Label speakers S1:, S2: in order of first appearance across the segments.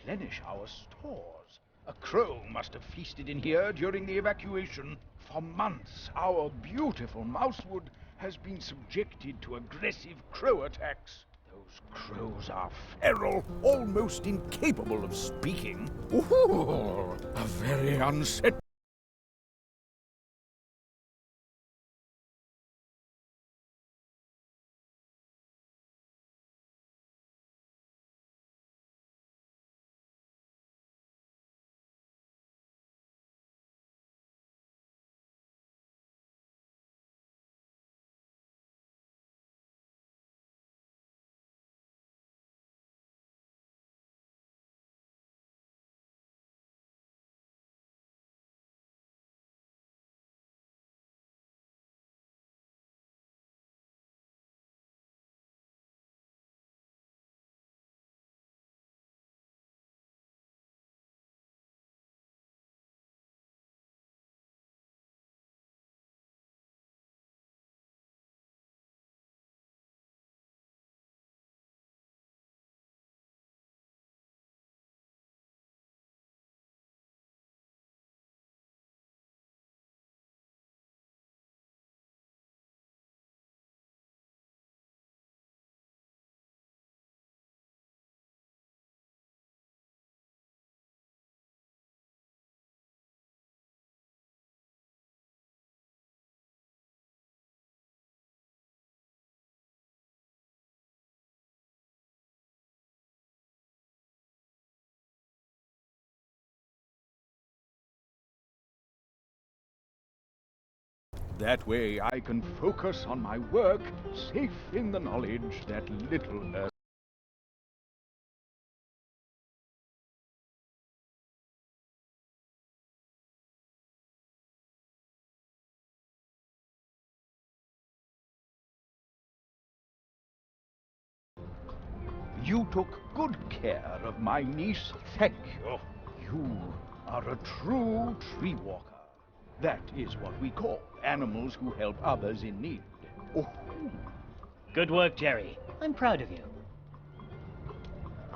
S1: replenish our stores. A crow must have feasted in here during the evacuation. For months, our beautiful mousewood has been subjected to aggressive crow attacks. Those crows are feral, almost incapable of speaking. Ooh, a very unsettling. That way I can focus on my work, safe in the knowledge that little Earth. You took good care of my niece. Thank you. You are a true tree walker. That is what we call animals who help others in need. Oh.
S2: Good work, Jerry. I'm proud of you.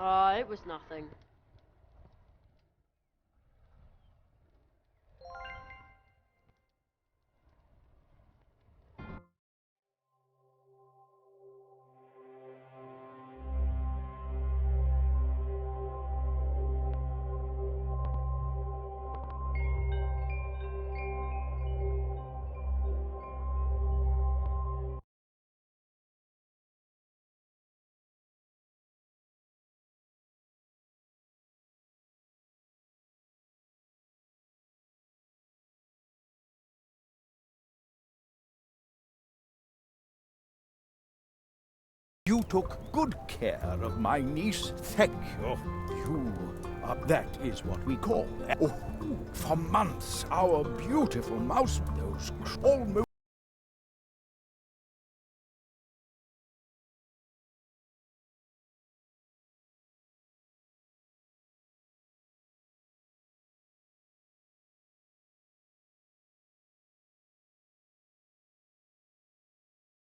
S3: It was nothing.
S1: You took good care of my niece. Thank you. That is what we call. Oh, for months, our beautiful mouse, those almost.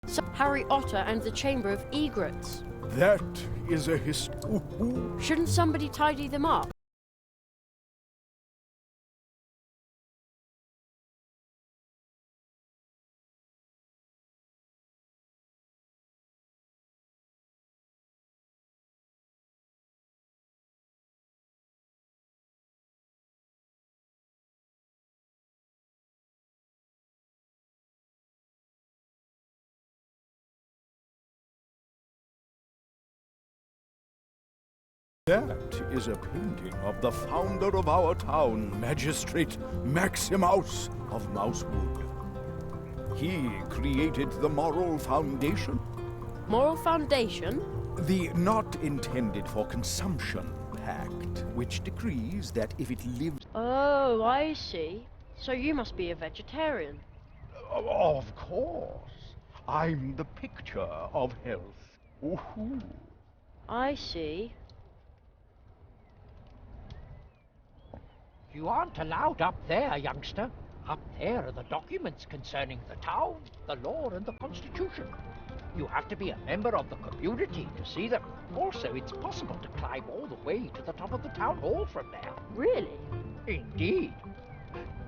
S3: So Harry Otter and the Chamber of Egrets.
S1: That is a
S3: Shouldn't somebody tidy them up?
S1: That is a painting of the founder of our town, Magistrate Maximus of Mousewood. He created the moral foundation.
S3: Moral foundation?
S1: The not intended for consumption pact, which decrees that if it lives...
S3: Oh, I see. So you must be a vegetarian.
S1: Of course. I'm the picture of health. Ooh.
S3: I see.
S4: You aren't allowed up there, youngster. Up there are the documents concerning the town, the law and the constitution. You have to be a member of the community to see them. Also, it's possible to climb all the way to the top of the town hall from there.
S3: Really?
S4: Indeed.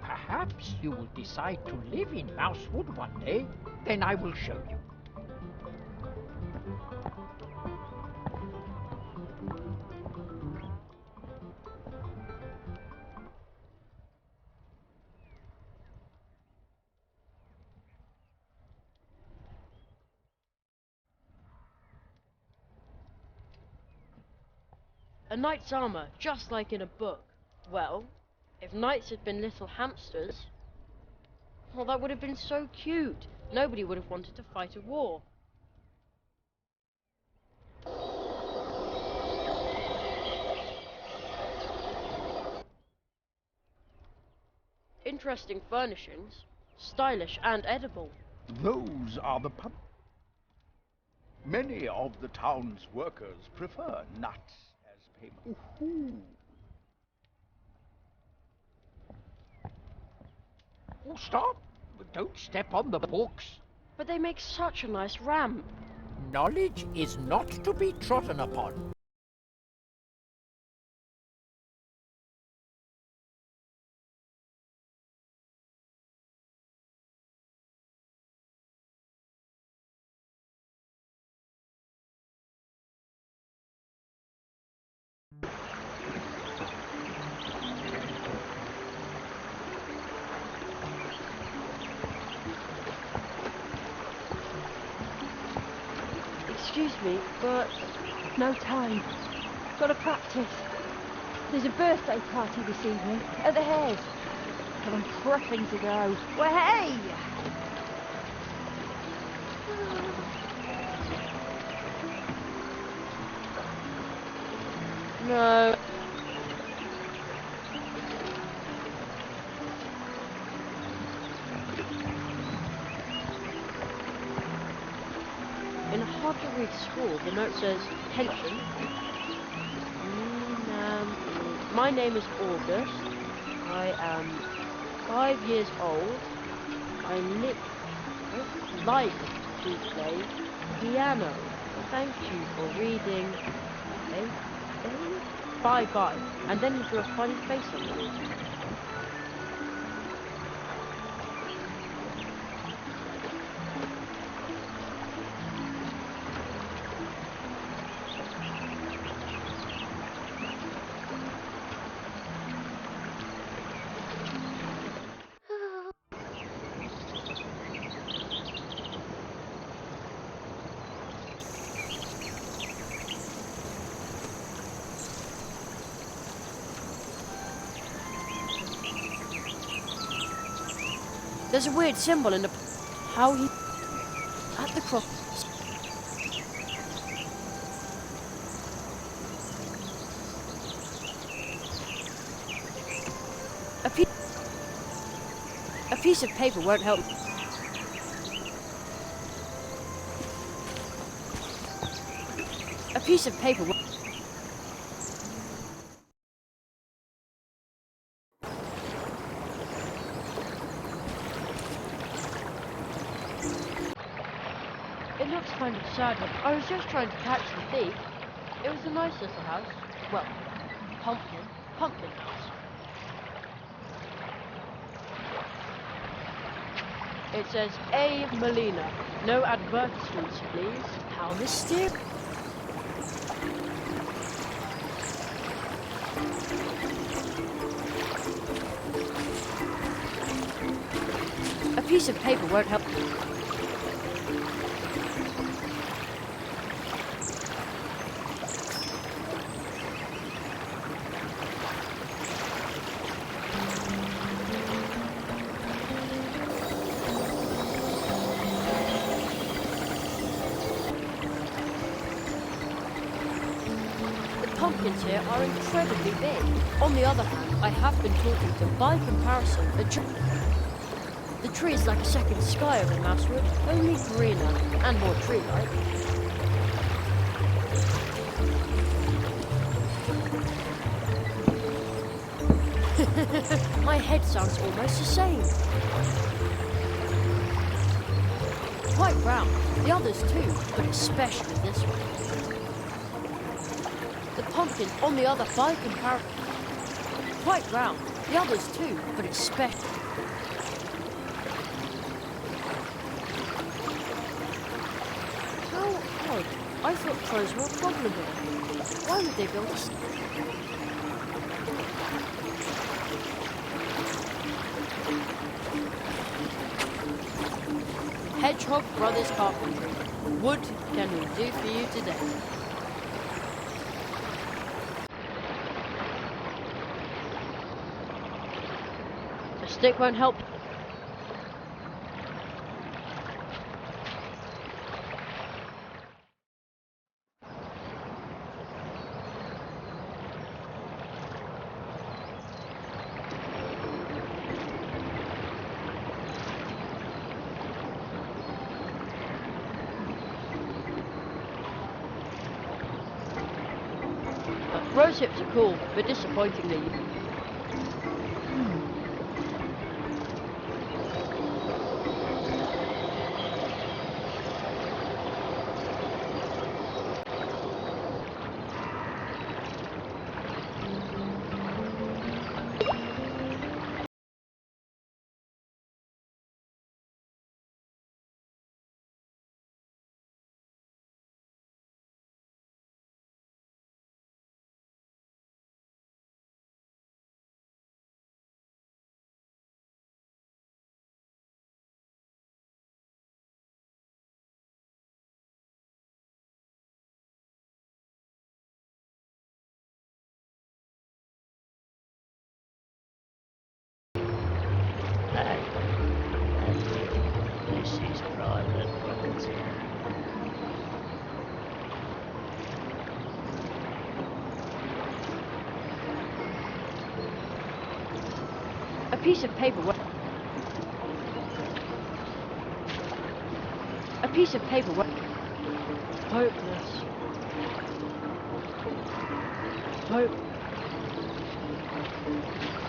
S4: Perhaps you will decide to live in Mousewood one day. Then I will show you.
S3: A knight's armor, just like in a book. Well, if knights had been little hamsters, well, that would have been so cute. Nobody would have wanted to fight a war. Interesting furnishings, stylish and edible.
S1: Those are the pub. Many of the town's workers prefer nuts as payment. Ooh.
S4: Oh, stop! Don't step on the books.
S3: But they make such a nice ramp.
S4: Knowledge is not to be trodden upon.
S3: Excuse me, but no time. Gotta practice. There's a birthday party this evening at the Hares, and I'm prepping to go. Well, hey! No. In a hard-to-read scrawl, the note says, "Attention. My name is August. I am 5 years old. I like to play piano. Thank you for reading. Bye-bye." And then he drew a funny face on the wall. There's a weird symbol in the... How he... At the cross... A piece of paper won't help. A piece of paper won't... It looks kind of sad. I was just trying to catch the thief. It was a nice little house. Well, pumpkin house. It says A. Molina. No advertisements, please. How mysterious. A piece of paper won't help. Pumpkins here are incredibly big. On the other hand, I have been talking to, by comparison, the tree is like a second sky over Mousewood, only greener and more tree-like. My head sounds almost the same. quite round. The others too, but especially this one. The pumpkin on the other by comparison. Quite round. The others too, but especially. How odd. I thought crows were a problem here. Why would they build a... Hedgehog Brothers Carpentry. What can we do for you today? A stick won't help. Rose hips are cool, but disappointingly.
S2: This is private property.
S3: A piece of paper. A piece of paper. Hopeless. Hope.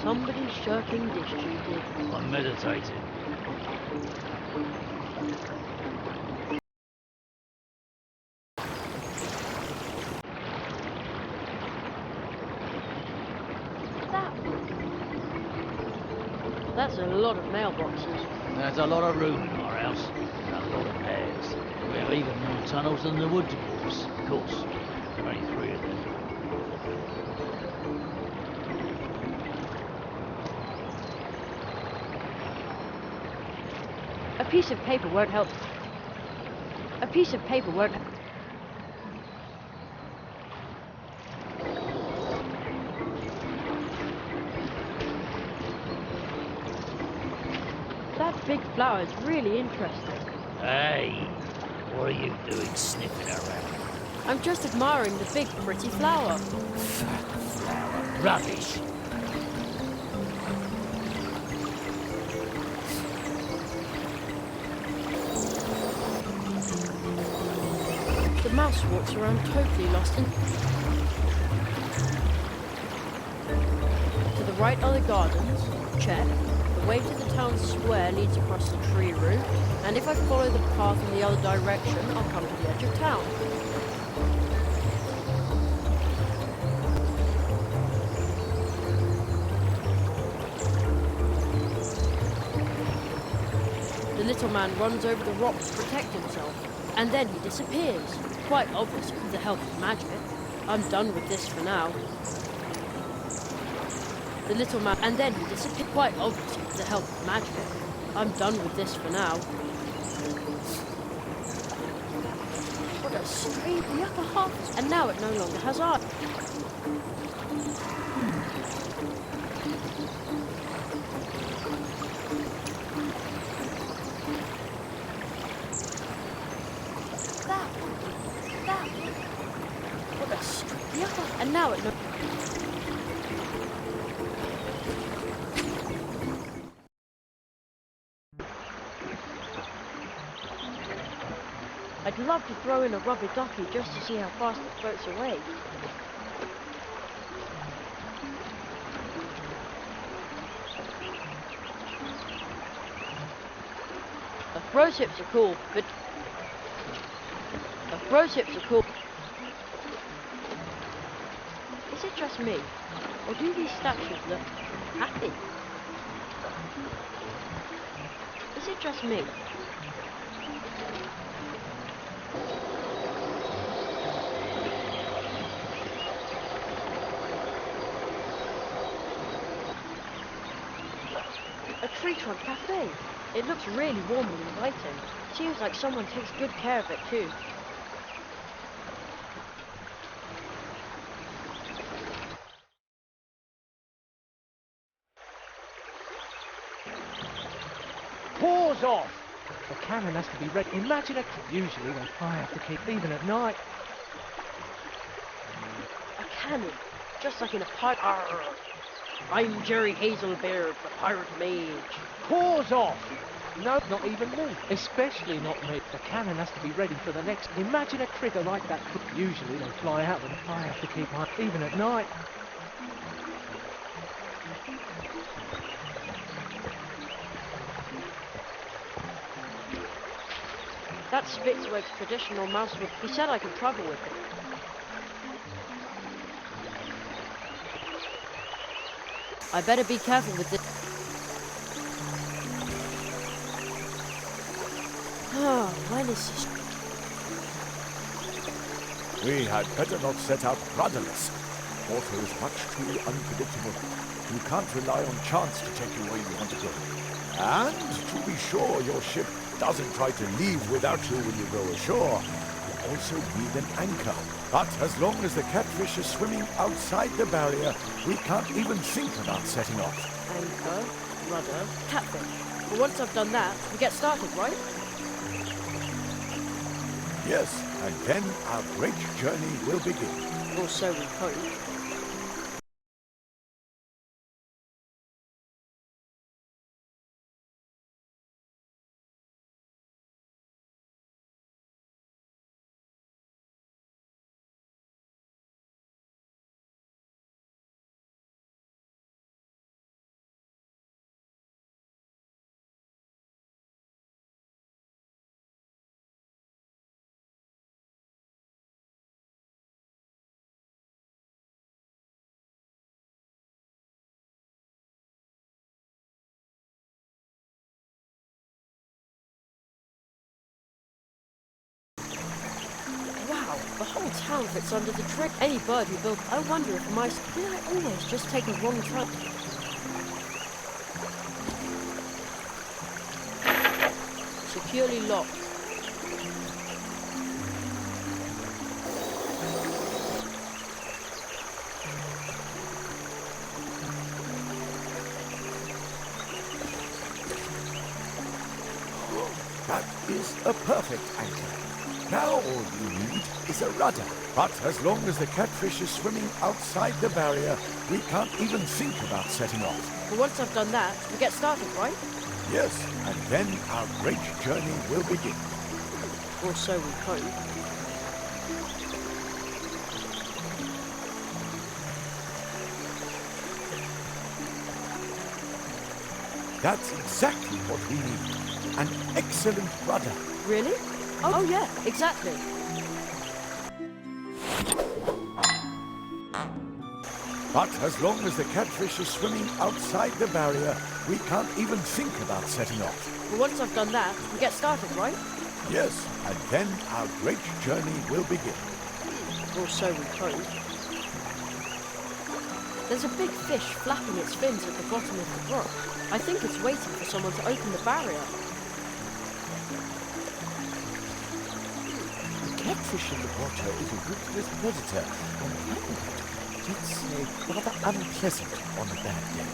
S3: Somebody's shirking dish duty.
S2: I'm meditating.
S3: That's a lot of mailboxes.
S2: There's a lot of room in our house, and a lot of hairs. We have even more tunnels than the wood dwarfs. Of course, there are only 3 of them.
S3: A piece of paper won't help. A piece of paper won't help. That big flower is really interesting.
S2: Hey, what are you doing sniffing around?
S3: I'm just admiring the big, pretty flower.
S2: Flower rubbish.
S3: The mouse walks around totally lost in... To the right are the gardens. Check. The way to the town square leads across the tree route, and if I follow the path in the other direction, I'll come to the edge of town. The little man runs over the rock to protect himself, and then he disappears. Quite obvious with the help of magic. I'm done with this for now. The little man, and then he disappeared. Quite obvious with the help of magic. I'm done with this for now. What a strange, the upper half, and now it no longer has eyes. And now it no... I'd love to throw in a rubber ducky just to see how fast it floats away. Rose hips are cool, but Rose hips are cool. Is it just me? Or do these statues look happy? Is it just me? A tree trunk cafe. It looks really warm and inviting. Seems like someone takes good care of it too.
S4: Paws off! The cannon has to be ready. Imagine a... Usually they fly have to keep even at night.
S3: A cannon, just like in a pirate. I'm Jerry Hazelbeard, the pirate mage.
S4: Paws off! No, not even me. Especially not me. The cannon has to be ready for the next... Imagine a trigger like that. Usually they fly out and I have to keep on even at night.
S3: That's Spitzweg's traditional mousewood. He said I could travel with it. I better be careful with this. Oh, when is this?
S5: We had better not set out rudderless. Water is much too unpredictable. You can't rely on chance to take you where you want to go. And to be sure your ship doesn't try to leave without you when you go ashore, you also need an anchor. But as long as the catfish is swimming outside the barrier, we can't even think about setting off.
S3: Anchor, rudder, catfish. But once I've done that, we get started, right?
S5: Yes, and then our great journey will begin.
S3: Or so we hope. Wow, the whole town fits under the trick. Any bird who built... I wonder if mice... Did I always just take a wrong turn? Securely locked.
S5: That is a perfect anchor. Now all you need is a rudder. But as long as the catfish is swimming outside the barrier, we can't even think about setting off.
S3: But once I've done that, we get started, right?
S5: Yes, and then our great journey will begin.
S3: Or so we hope.
S5: That's exactly what we need. An excellent rudder.
S3: Really? Oh yeah, exactly.
S5: But as long as the catfish is swimming outside the barrier, we can't even think about setting off.
S3: But once I've done that, we get started, right?
S5: Yes, and then our great journey will begin.
S3: Or so we hope. There's a big fish flapping its fins at the bottom of the brook. I think it's waiting for someone to open the barrier.
S5: Catfish in the water is a ruthless predator, and let's say rather unpleasant on a bad day.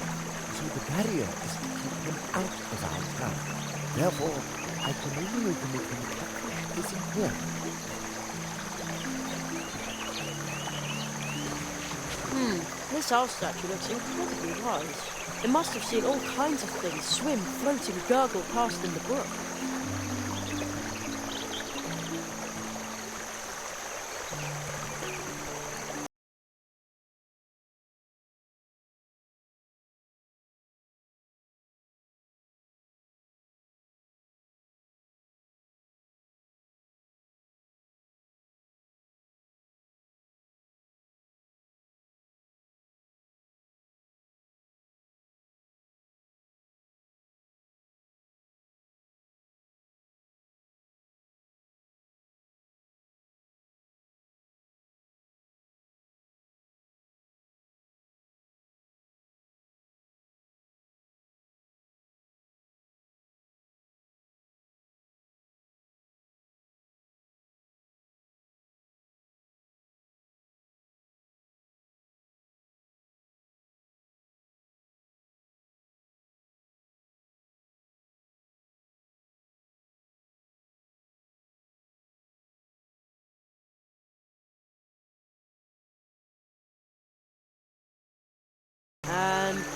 S5: So the barrier is to keep him out of our town. Therefore, I can only open it when the catfish isn't here.
S3: This owl statue looks incredibly wise. It must have seen all kinds of things swim, float and gurgle past in the brook.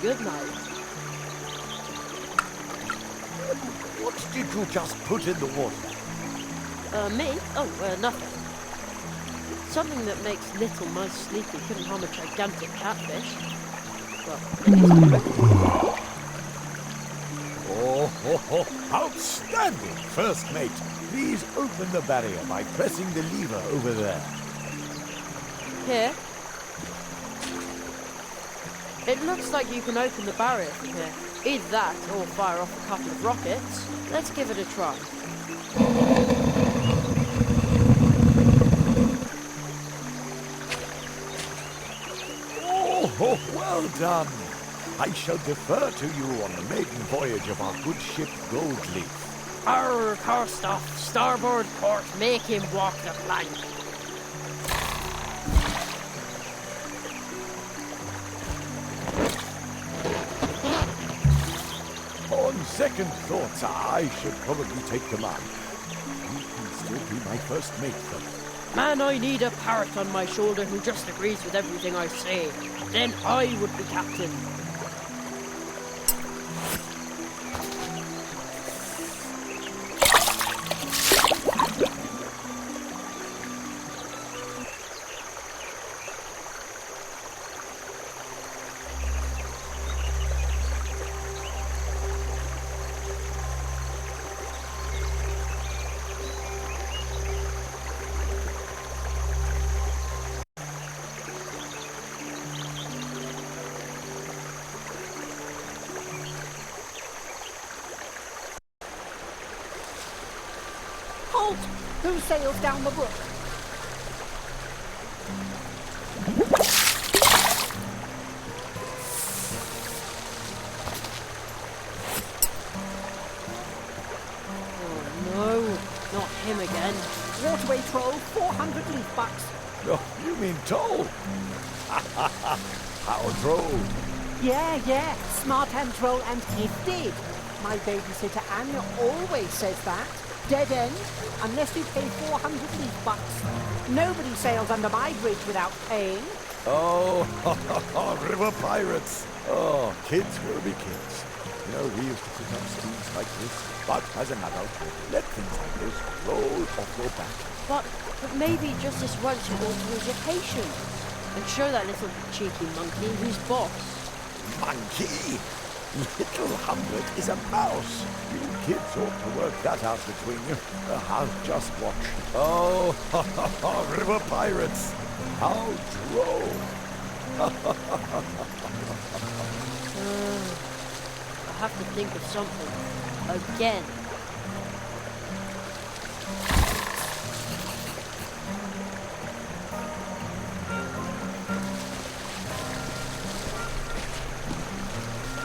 S3: good night.
S5: What did you just put in the water?
S3: Me? Oh, nothing. Something that makes little mice sleepy couldn't harm a gigantic catfish. Well, it is
S5: Oh, outstanding! First mate, please open the barrier by pressing the lever over there.
S3: Here. It looks like you can open the barrier from here. Either that, or fire off a couple of rockets. Let's give it a try.
S5: Oh, well done. I shall defer to you on the maiden voyage of our good ship Goldleaf.
S3: Arr, cast off, starboard port, make him walk the plank.
S5: On second thoughts, I should probably take command. You can still be my first mate, though.
S3: Man, I need a parrot on my shoulder who just agrees with everything I say. Then I would be captain.
S6: Halt! Who sails down the brook?
S3: Oh no, not him again.
S6: Waterway troll, 400 leaf bucks.
S5: Oh, you mean Toll? How droll.
S6: Yeah, smart and troll and gifted. My babysitter Anya always says that. Dead end, unless you pay 400 leaf bucks. Nobody sails under my bridge without paying.
S5: Oh, river pirates. Oh, kids will be kids. You know, we used to sit on schemes like this, but as an adult, let things like this roll off your back.
S3: But maybe just this once you alter his location. And show that little cheeky monkey who's boss.
S5: Monkey? Little Humblet is a mouse. You kids ought to work that out between you. I'll just watch. Oh, river pirates. How droll.
S3: I have to think of something. Again.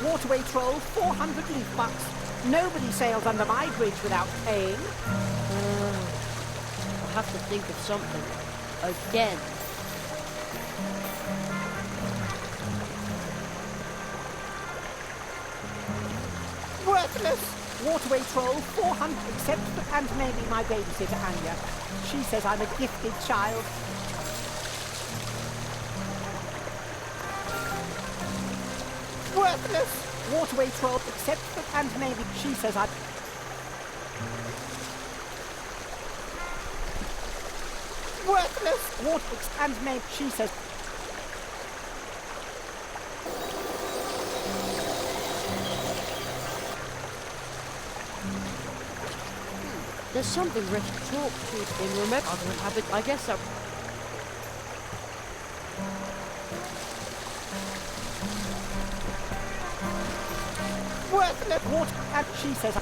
S6: Waterway troll, 400 leaf bucks. Nobody sails under my bridge without paying.
S3: I have to think of something. Again.
S6: Worthless! Waterway troll, 400, except for, and maybe my babysitter Anya. She says I'm a gifted child. Worthless! Waterway troll, except for, and maybe she says I'm... Worthless! Water, and maybe she says...
S3: There's something Rick talked to in remember habit. I guess that.
S6: Worthless! Water, and she says...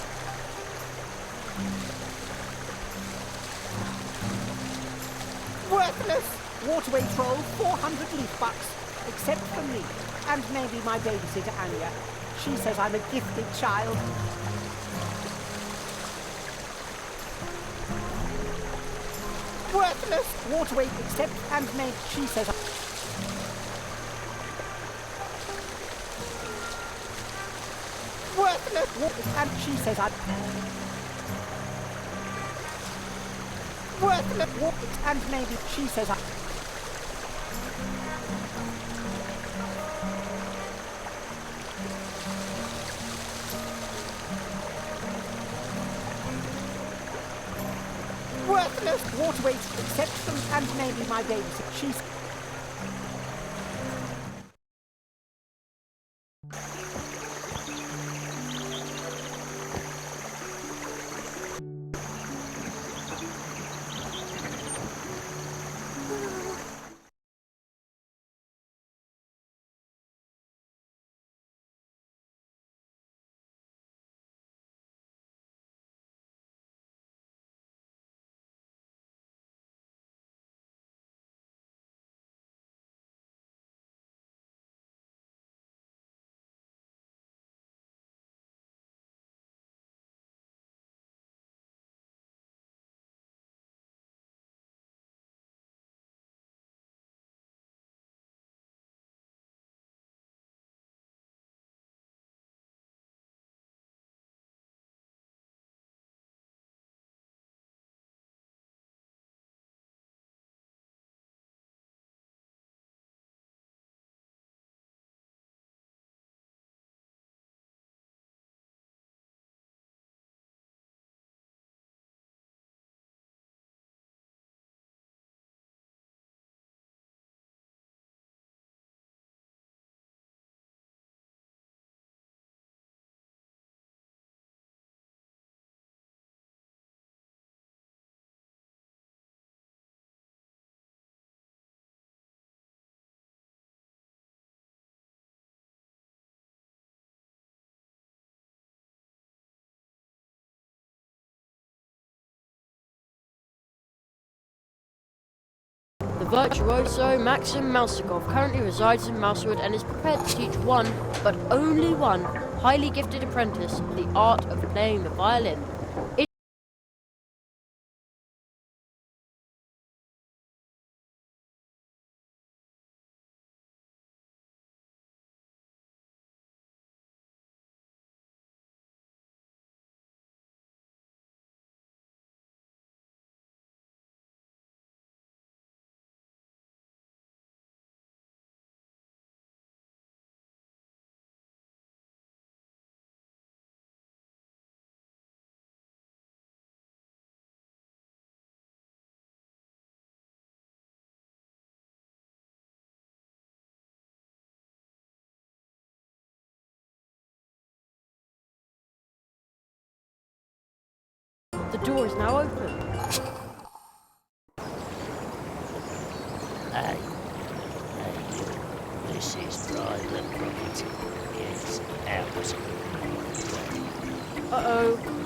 S6: Worthless! Waterway troll, 400 leaf bucks, except for me, and maybe my babysitter Anya. She says I'm a gifted child. Worthless! Waterway, except, and maybe she says... Worthless! And she says I'm... Worthless! And maybe she says I'm... finest waterways, exceptions, and maybe my babysitter. She's
S3: The virtuoso Maxim Mousikov currently resides in Mousewood and is prepared to teach one, but only one, highly gifted apprentice the art of playing the violin. The door is now open.
S2: Hey, you. This is private property. It's ours.
S3: Uh-oh.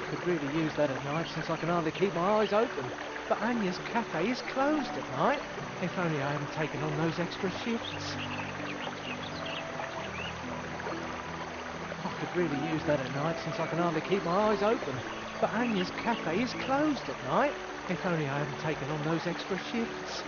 S4: could really use that at night since I can hardly keep my eyes open. But Anya's cafe is closed at night. If only I hadn't taken on those extra shifts. I could really use that at night since I can hardly keep my eyes open. But Anya's cafe is closed at night. If only I hadn't taken on those extra shifts.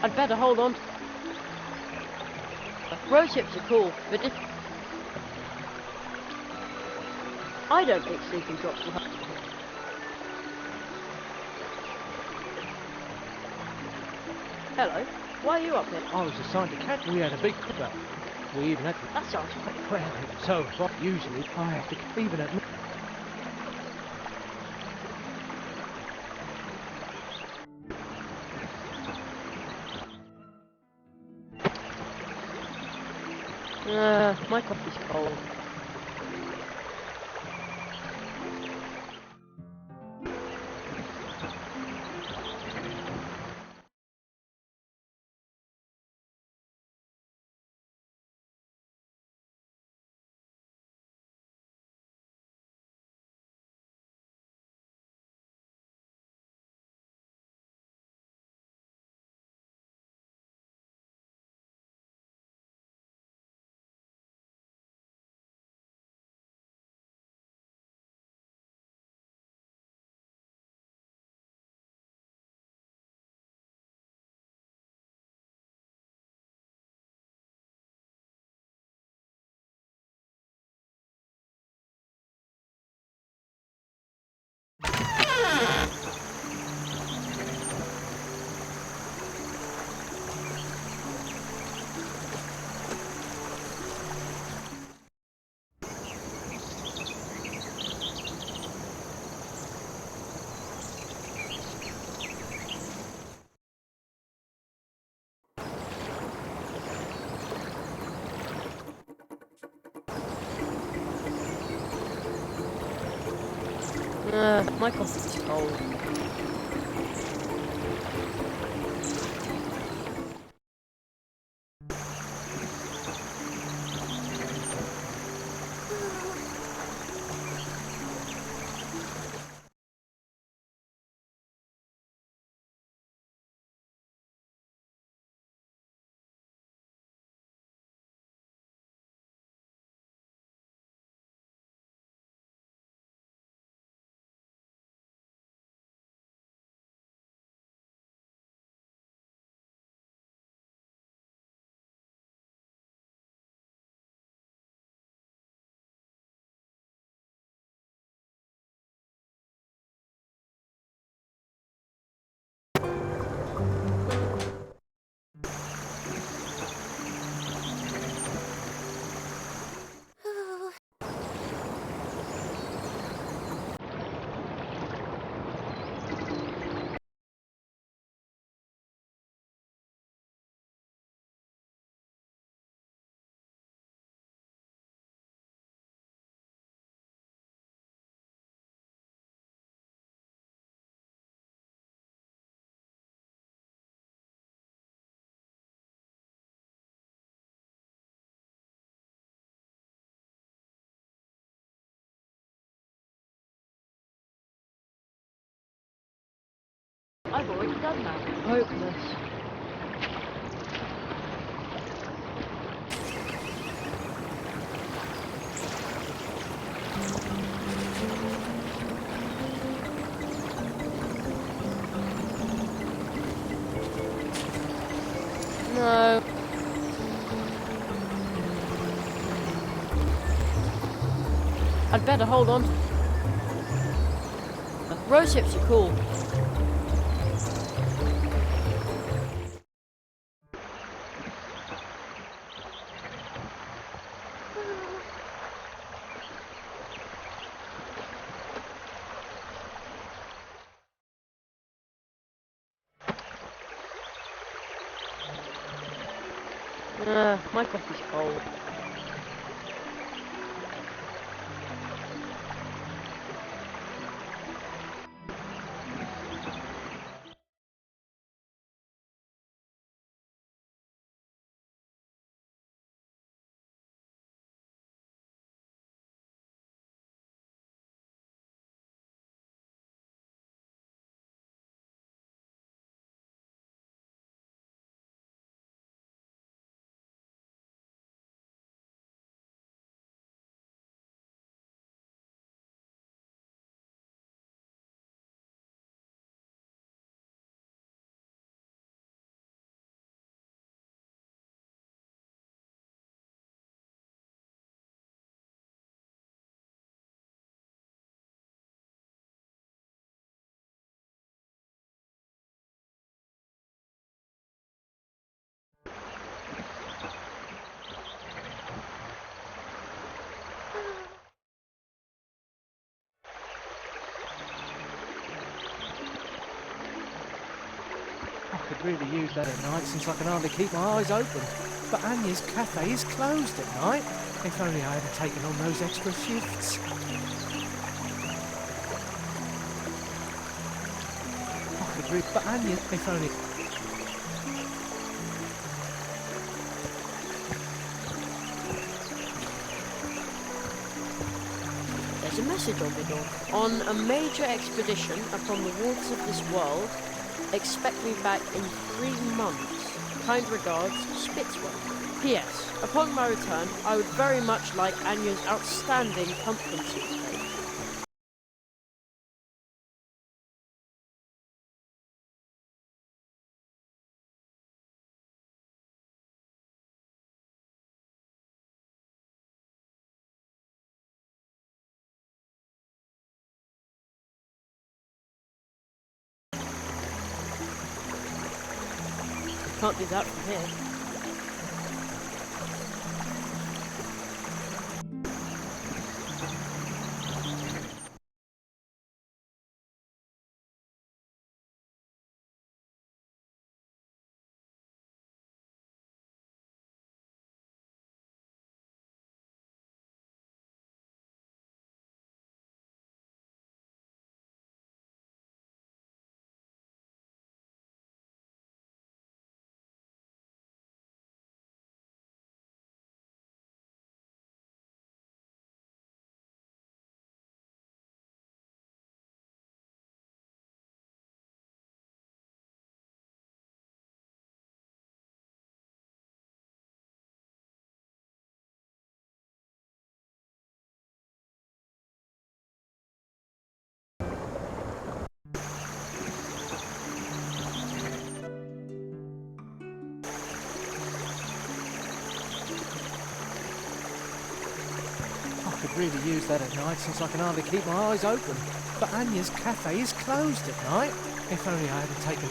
S3: I'd better hold on. Road ships are cool, but if I don't think sleeping drops will help. Hello, why are you up here?
S4: I was assigned to catch. We had a big crowd. We even had to...
S3: That sounds fun.
S4: Well, it was so fun. Usually I have to... Even at...
S3: My coffee's cold. My coffee's cold. I've already done that. Hopeless. No. I'd better hold on. Road ships are cool. My coffee's cold.
S4: could really use that at night since I can hardly keep my eyes open. But Anya's cafe is closed at night. If only I hadn't taken on those extra shifts. I could but Anya, if only...
S3: There's a message on the door. On a major expedition upon the waters of this world, expect me back in 3 months. Kind regards, Spitzwell. P.S. Upon my return, I would very much like Anya's outstanding pumpkin soup cake. Can't do that from here.
S4: I could really use that at night since I can hardly keep my eyes open. But Anya's cafe is closed at night. If only I hadn't taken...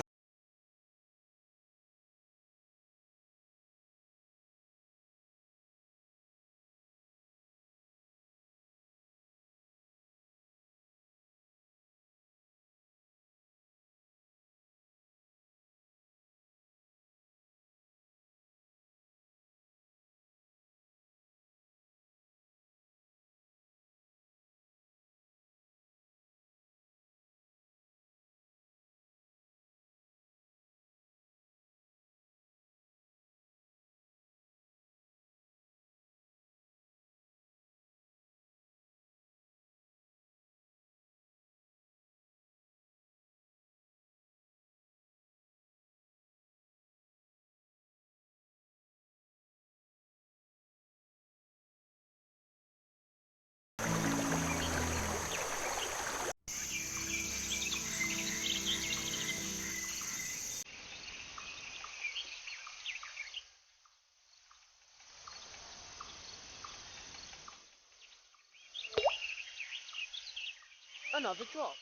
S3: Another drop.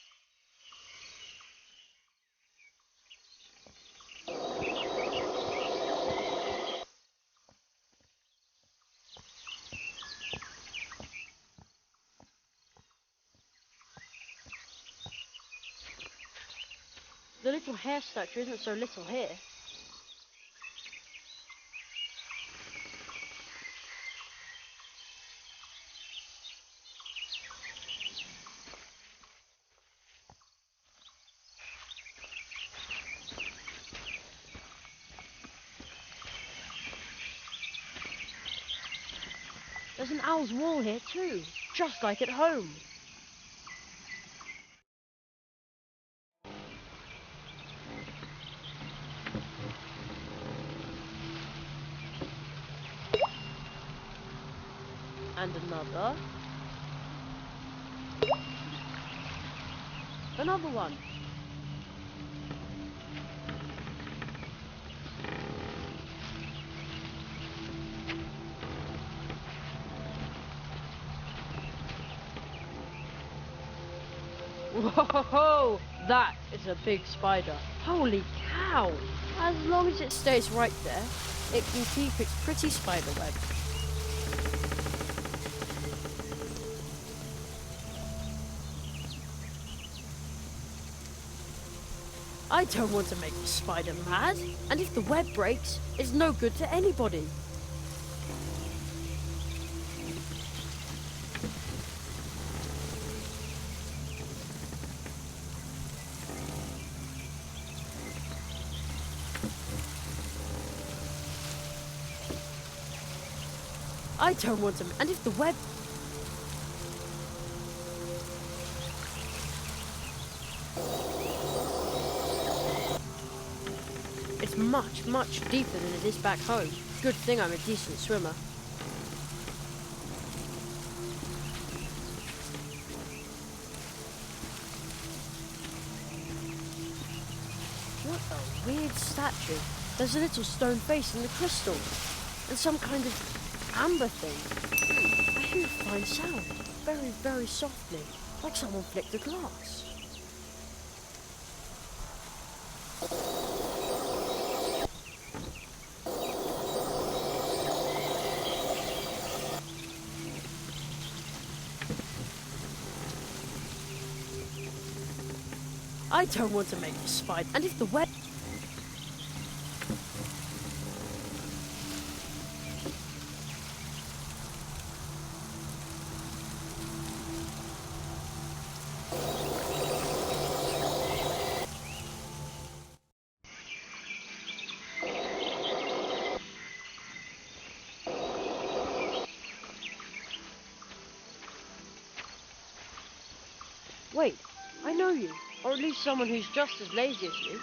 S3: The little hair statue isn't so little here. There's an owl's wall here too, just like at home. And another. Another one. Whoa, that is a big spider. Holy cow! As long as it stays right there, it can keep its pretty spider web. I don't want to make the spider mad. And if the web breaks, it's no good to anybody. I don't want to... And if the web... It's much, much deeper than it is back home. Good thing I'm a decent swimmer. What a weird statue. There's a little stone face in the crystal. And some kind of amber thing. I hear a fine sound. Very, very softly. Like someone flicked the glass. I don't want to make the spider. And if the web... Wait, I know you. Or at least someone who's just as lazy as you.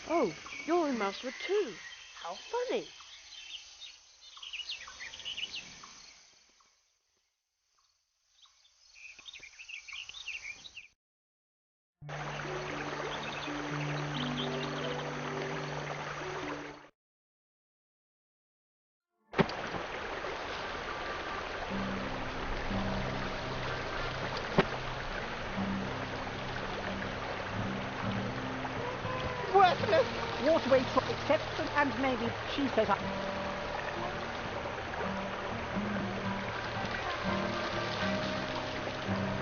S3: Oh, you're in Mousewood too. How funny.
S6: Worthless! Waterway accepts and maybe she says I...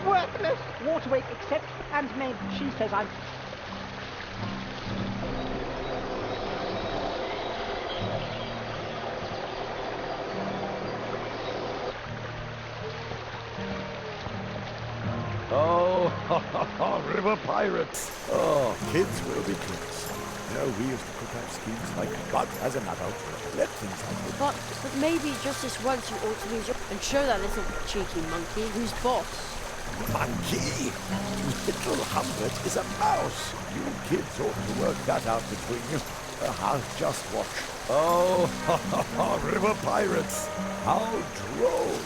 S6: Worthless! Waterway accepts and maybe she says I'm...
S5: Oh, river pirates. Oh, kids will be kids. You know, we used to cook out schemes like, but as an adult, let things happen.
S3: But maybe just this once you ought to lose your... And show that little cheeky monkey who's boss.
S5: Monkey? Little Humbert is a mouse. You kids ought to work that out between you. Just watch. Oh, river pirates. How droll.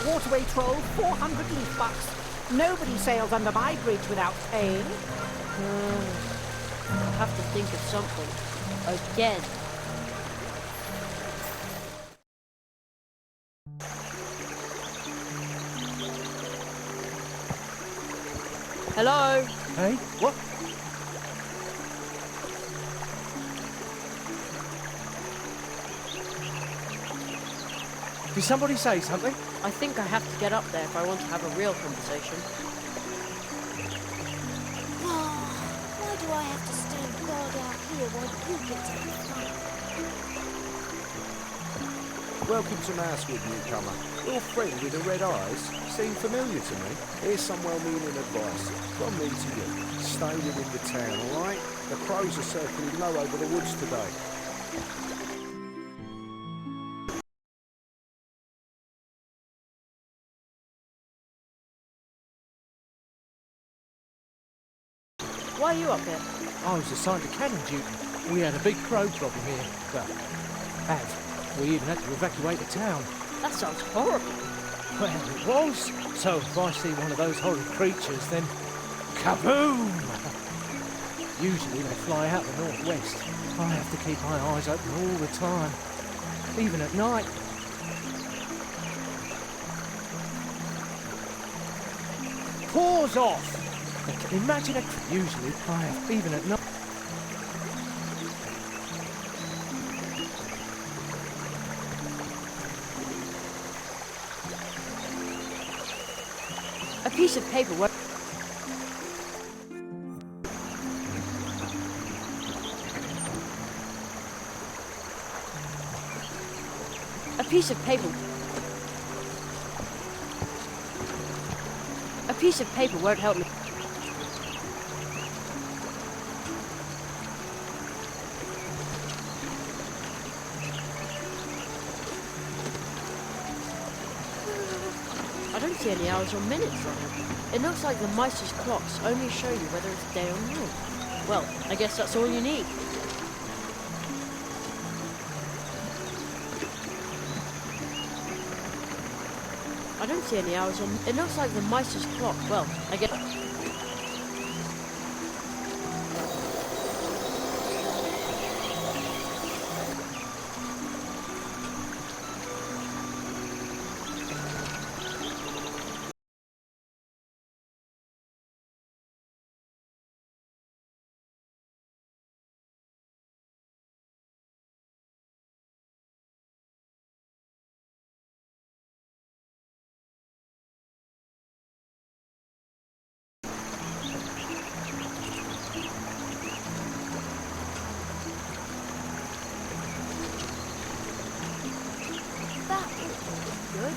S6: Waterway troll, 400 leaf bucks. Nobody sails under my bridge without paying.
S3: I'll have to think of something. Again. Hello?
S4: Hey, what? Did somebody say something?
S3: I think I have to get up there if I want to have a real conversation.
S7: Why do I have to stand guard out here while you get to the front?
S8: Welcome to Mousewood, newcomer. Your friend with the red eyes seemed familiar to me. Here's some well-meaning advice from me to you. Stay within the town, all right? The crows are circling low over the woods today.
S3: Why are you up here?
S4: I was assigned to cannon duty. We had a big crow problem here. Well, we even had to evacuate the town.
S3: That sounds horrible.
S4: Well, it was. So if I see one of those horrid creatures, then kaboom! Usually they fly out the northwest. I have to keep my eyes open all the time, even at night. Paws off! Imagine usually I have, even at night.
S3: A piece of paper won't... A piece of paper... A piece of paper won't help me. I don't see any hours or minutes on it. It looks like the Meister's clocks only show you whether it's day or night. Well, I guess that's all you need. I don't see any hours on... It looks like the Meister's clock. Well, I guess... Good.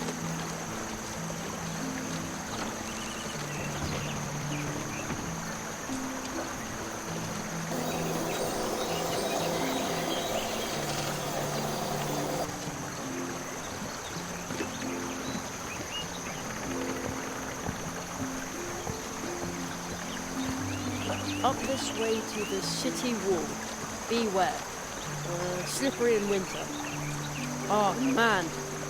S3: Up this way to the city wall. Beware. Slippery in winter. Oh man,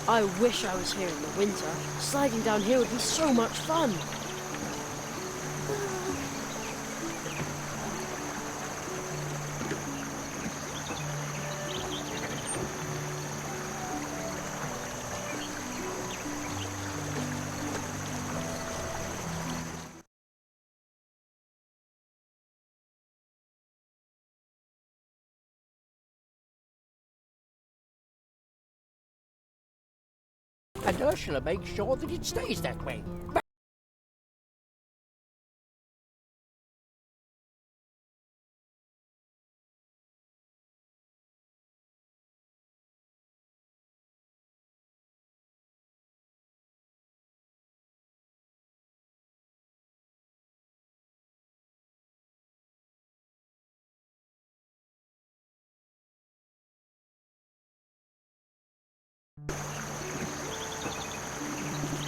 S3: I wish I was here in the winter. Sliding down here would be so much fun.
S6: And Ursula makes sure that it stays that way.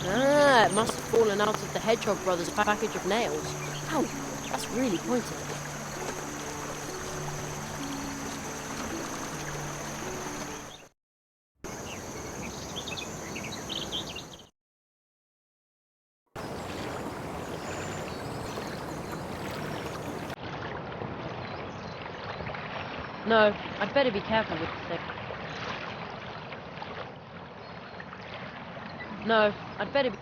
S3: Ah, it must have fallen out of the Hedgehog Brothers' package of nails. Ow, that's really pointed. No, I'd better be careful with the thing. No, I'd better be...